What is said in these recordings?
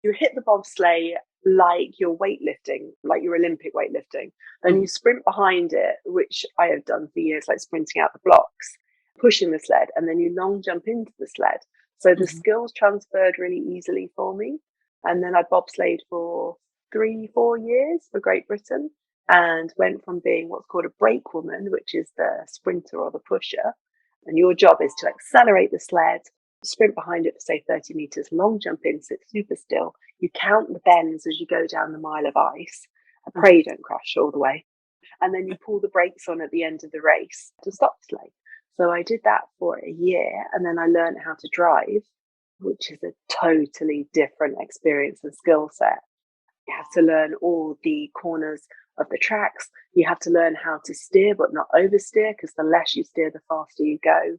you hit the bobsleigh like you're weightlifting, like you're Olympic weightlifting. Then you sprint behind it, which I have done for years, like sprinting out the blocks, pushing the sled, and then you long jump into the sled. So the Mhm. skills transferred really easily for me. And then I bobsleighed for 3, 4 years for Great Britain and went from being what's called a brake woman, which is the sprinter or the pusher. And your job is to accelerate the sled, sprint behind it for say 30 meters, long jump in, sit super still. You count the bends as you go down the mile of ice. I pray you don't crash all the way. And then you pull the brakes on at the end of the race to stop the sleigh. So I did that for a year and then I learned how to drive, which is a totally different experience and skill set. You have to learn all the corners of the tracks. You have to learn how to steer, but not oversteer, because the less you steer, the faster you go.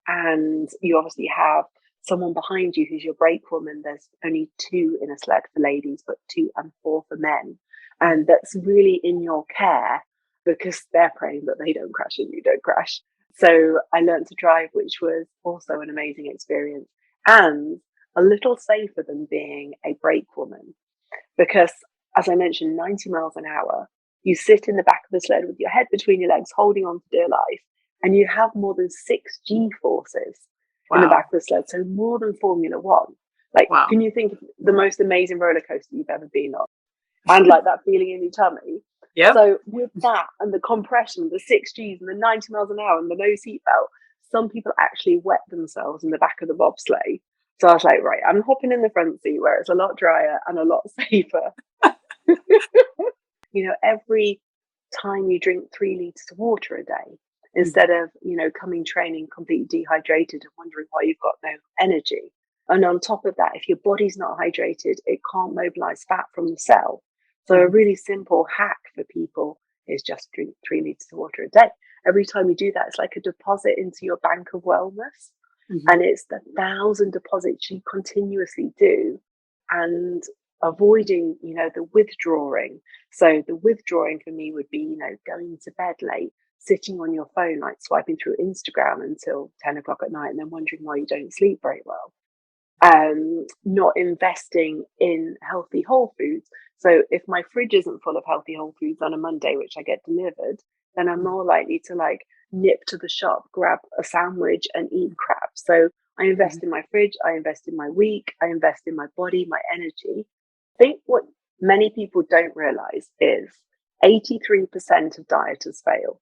And you obviously have someone behind you who's your brake woman. There's only 2 in a sled for ladies, but 2 and 4 for men. And that's really in your care because they're praying that they don't crash and you don't crash. So I learned to drive, which was also an amazing experience and a little safer than being a brake woman because, as I mentioned, 90 miles an hour, you sit in the back of the sled with your head between your legs, holding on for dear life, and you have more than 6 G forces in the Wow. back of the sled. So more than Formula One. Like, Wow. can you think of the most amazing roller coaster you've ever been on? And like that feeling in your tummy. Yep. So with that and the compression, the 6 Gs and the 90 miles an hour and the no seatbelt, some people actually wet themselves in the back of the bobsleigh. So I was like, right, I'm hopping in the front seat where it's a lot drier and a lot safer. Every time you drink 3 liters of water a day, Mhm. instead of, coming training completely dehydrated and wondering why you've got no energy. And on top of that, if your body's not hydrated, it can't mobilize fat from the cell. So a Mhm. really simple hack for people is just drink 3 liters of water a day. Every time you do that, it's like a deposit into your bank of wellness. Mhm. And it's the 1,000 deposits you continuously do and avoiding, the withdrawing. So the withdrawing for me would be, going to bed late, sitting on your phone, like swiping through Instagram until 10 o'clock at night and then wondering why you don't sleep very well. Not investing in healthy whole foods. So if my fridge isn't full of healthy whole foods on a Monday, which I get delivered, then I'm Mhm. more likely to like nip to the shop, grab a sandwich and eat crap. So I Mhm. invest in my fridge, I invest in my week, I invest in my body, my energy. I think what many people don't realize is 83% of dieters fail.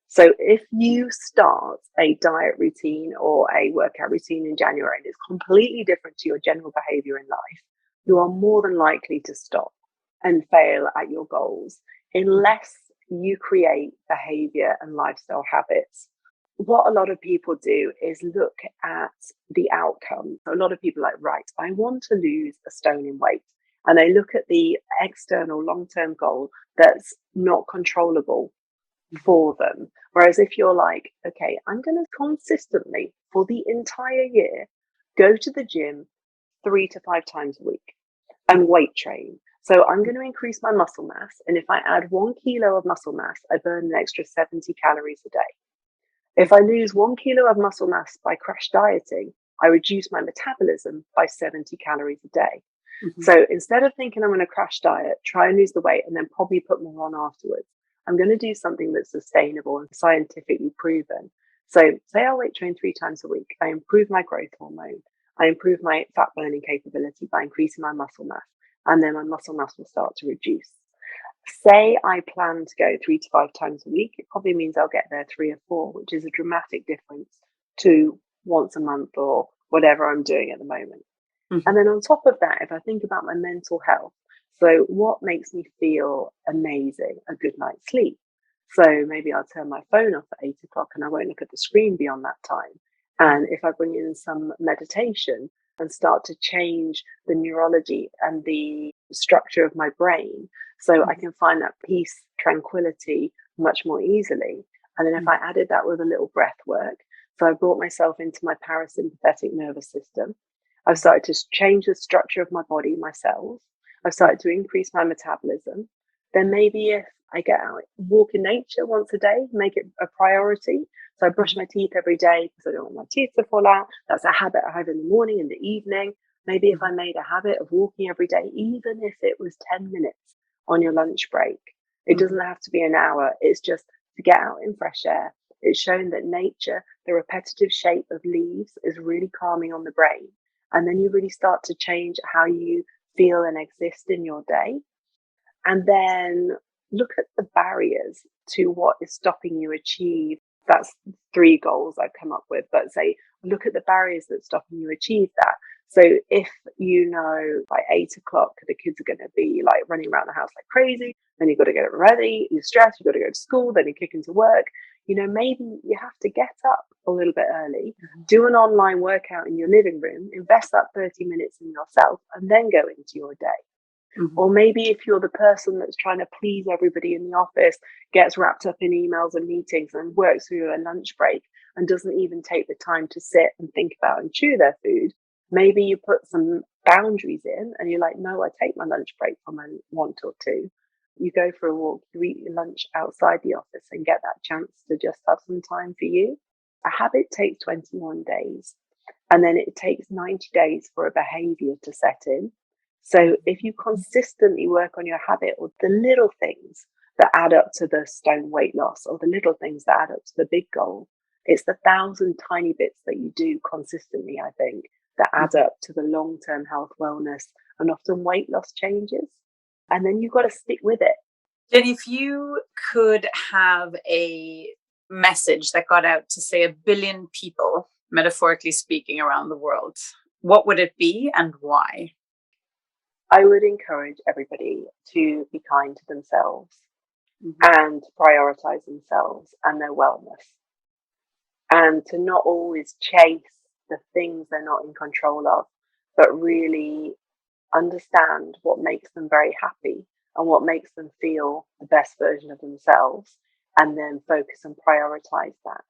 So if you start a diet routine or a workout routine in January and it's completely different to your general behavior in life, you are more than likely to stop and fail at your goals Mhm. unless you create behavior and lifestyle habits. What a lot of people do is look at the outcome. So a lot of people are like, right, I want to lose a stone in weight. And they look at the external long term goal that's not controllable Mhm. for them. Whereas if you're like, okay, I'm going to consistently for the entire year go to the gym 3 to 5 times a week and Mhm. weight train. So I'm going to increase my muscle mass. And if I add 1 kilo of muscle mass, I burn an extra 70 calories a day. If I lose 1 kilo of muscle mass by crash dieting, I reduce my metabolism by 70 calories a day. Mhm. So instead of thinking I'm going to crash diet, try and lose the weight and then probably put more on afterwards, I'm going to do something that's sustainable and scientifically proven. So say I weight train 3 times a week. I improve my growth hormone. I improve my fat burning capability by increasing my muscle mass. And then my muscle mass will start to reduce. Say I plan to go 3 to 5 times a week, it probably means I'll get there 3 or 4, which is a dramatic difference to once a month or whatever I'm doing at the moment. And Mhm. then on top of that, if I think about my mental health, so what makes me feel amazing? A good night's sleep. So maybe I'll turn my phone off at 8 o'clock and I won't look at the screen beyond that time. And if I bring in some meditation and start to change the neurology and the structure of my brain, so I Mhm. can find that peace, tranquility much more easily. And then if Mhm. I added that with a little breath work, so I brought myself into my parasympathetic nervous system. I've Mhm. started to change the structure of my body, my cells. I've started to increase my metabolism. Then maybe if I get out, walk in nature once a day, make it a priority. So I brush Mhm. my teeth every day because I don't want my teeth to fall out. That's a habit I have in the morning, in the evening. Maybe if I made a habit of walking every day, even if it was 10 minutes on your lunch break, it doesn't have to be an hour. It's just to get out in fresh air. It's shown that nature, the repetitive shape of leaves, is really calming on the brain. And then you really start to change how you feel and exist in your day. And then look at the barriers to what is stopping you achieve. That's 3 goals I've come up with, but say, look at the barriers that's stopping you achieve that. So if you know by 8 o'clock, the kids are going to be like running around the house like crazy, then you've got to get ready, you're stressed, you've got to go to school, then you're kicking to work. Maybe you have to get up a little bit early, do an online workout in your living room, invest that 30 minutes in yourself, and then go into your day. Or maybe if you're the person that's trying to please everybody in the office, gets wrapped up in emails and meetings and works through a lunch break and doesn't even take the time to sit and think about and chew their food, maybe you put some boundaries in and you're like, no, I take my lunch break from 1 till 2. You go for a walk, you eat your lunch outside the office and get that chance to just have some time for you. A habit takes 21 days and then it takes 90 days for a behavior to set in. So if you consistently work on your habit or the little things that add up to the stone weight loss or the little things that add up to the big goal, it's the 1,000 tiny bits that you do consistently, I think, that add up to the long-term health, wellness, and often weight loss changes. And then you've got to stick with it. Jenny, if you could have a message that got out to, say, 1 billion people, metaphorically speaking, around the world, what would it be and why? I would encourage everybody to be kind to themselves and prioritize themselves and their wellness, and to not always chase the things they're not in control of, but really understand what makes them very happy and what makes them feel the best version of themselves, and then focus and prioritize that.